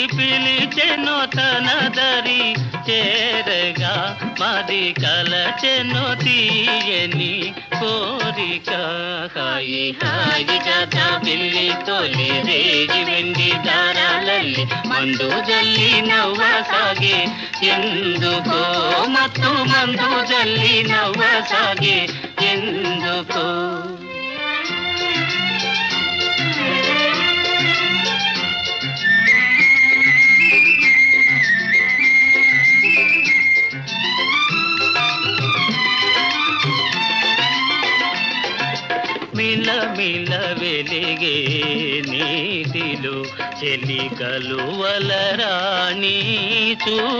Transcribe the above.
పిలిచెను తన దరి చేరగా మరి కలచెను తీయని కోరిక. హాయి హాయిగా బిల్లి తోలి రేగి వెండి దారాలల్లి మందు జల్లి నవ్వసాగే ఎందుకో మత్తు మందు జల్లి నవ్వసాగే ఎందుకో. మిల మిల వెలిగే నీటిలో చెలికలు వలరాణి చూ